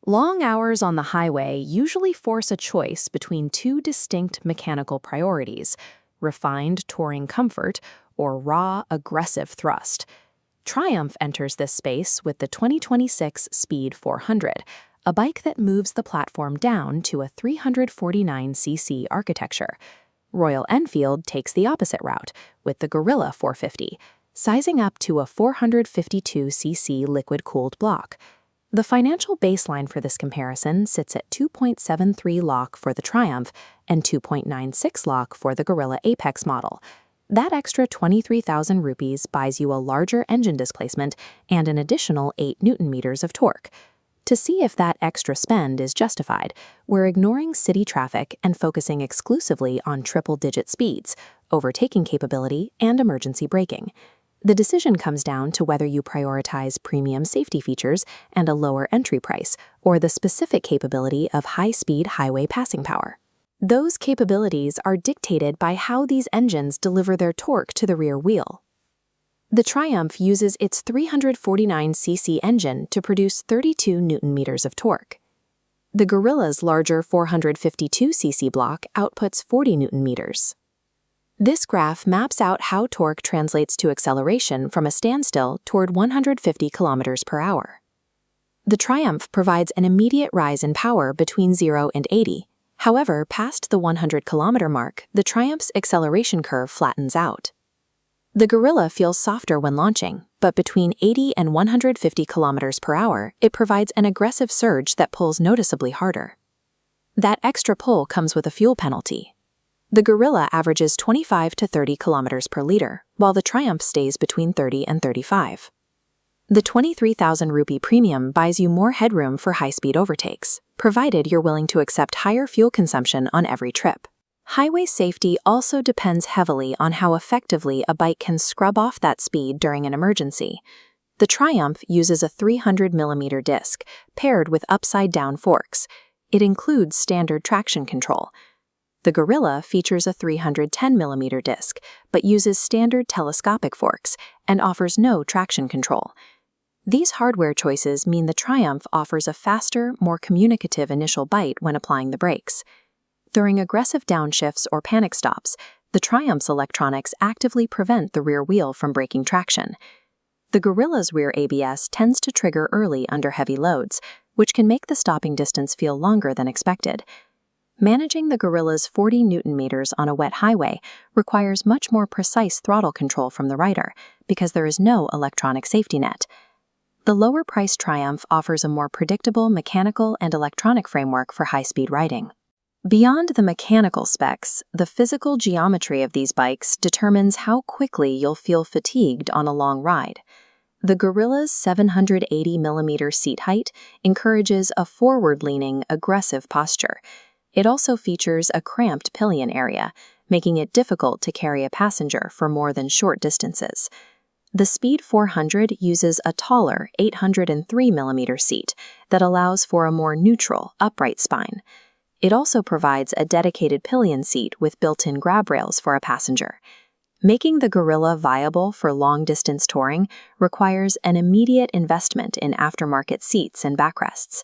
Long hours on the highway usually force a choice between two distinct mechanical priorities: refined touring comfort or raw, aggressive thrust. Triumph enters this space with the 2026 Speed 400, a bike that moves the platform down to a 349cc architecture. Royal Enfield takes the opposite route with the Guerrilla 450, sizing up to a 452cc liquid-cooled block. The financial baseline for this comparison sits at 2.73 lakh for the Triumph and 2.96 lakh for the Guerrilla Apex model. That extra 23,000 rupees buys you a larger engine displacement and an additional 8 Newton-meters of torque. To see if that extra spend is justified, we're ignoring city traffic and focusing exclusively on triple-digit speeds, overtaking capability, and emergency braking. The decision comes down to whether you prioritize premium safety features and a lower entry price, or the specific capability of high-speed highway passing power. Those capabilities are dictated by how these engines deliver their torque to the rear wheel. The Triumph uses its 349cc engine to produce 32 Newton-meters of torque. The Guerrilla's larger 452cc block outputs 40 Newton-meters. This graph maps out how torque translates to acceleration from a standstill toward 150 kilometers per hour. The Triumph provides an immediate rise in power between 0 and 80. However, past the 100-kilometer mark, the Triumph's acceleration curve flattens out. The Guerrilla feels softer when launching, but between 80 and 150 kilometers per hour, it provides an aggressive surge that pulls noticeably harder. That extra pull comes with a fuel penalty. The Guerrilla averages 25 to 30 kilometers per liter, while the Triumph stays between 30 and 35. The 23,000 rupee premium buys you more headroom for high-speed overtakes, provided you're willing to accept higher fuel consumption on every trip. Highway safety also depends heavily on how effectively a bike can scrub off that speed during an emergency. The Triumph uses a 300mm disc paired with upside-down forks. It includes standard traction control. The Guerrilla features a 310mm disc, but uses standard telescopic forks and offers no traction control. These hardware choices mean the Triumph offers a faster, more communicative initial bite when applying the brakes. During aggressive downshifts or panic stops, the Triumph's electronics actively prevent the rear wheel from breaking traction. The Guerrilla's rear ABS tends to trigger early under heavy loads, which can make the stopping distance feel longer than expected. Managing the Guerrilla's 40 Newton-meters on a wet highway requires much more precise throttle control from the rider because there is no electronic safety net. The lower-priced Triumph offers a more predictable mechanical and electronic framework for high-speed riding. Beyond the mechanical specs, the physical geometry of these bikes determines how quickly you'll feel fatigued on a long ride. The Guerrilla's 780mm seat height encourages a forward-leaning, aggressive posture. It also features a cramped pillion area, making it difficult to carry a passenger for more than short distances. The Speed 400 uses a taller 803mm seat that allows for a more neutral, upright spine. It also provides a dedicated pillion seat with built-in grab rails for a passenger. Making the Guerrilla viable for long-distance touring requires an immediate investment in aftermarket seats and backrests.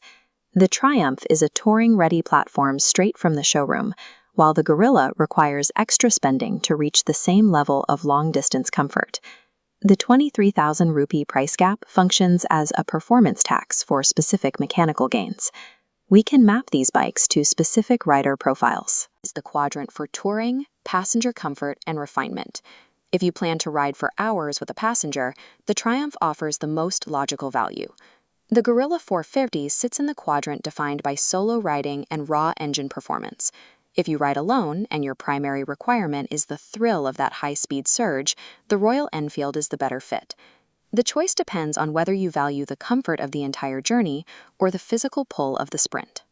The Triumph is a touring-ready platform straight from the showroom, while the Guerrilla requires extra spending to reach the same level of long-distance comfort. The 23,000 rupee price gap functions as a performance tax for specific mechanical gains. We can map these bikes to specific rider profiles. Is the quadrant for touring, passenger comfort, and refinement. If you plan to ride for hours with a passenger, the Triumph offers the most logical value. The Guerrilla 450 sits in the quadrant defined by solo riding and raw engine performance. If you ride alone and your primary requirement is the thrill of that high-speed surge, the Royal Enfield is the better fit. The choice depends on whether you value the comfort of the entire journey or the physical pull of the sprint.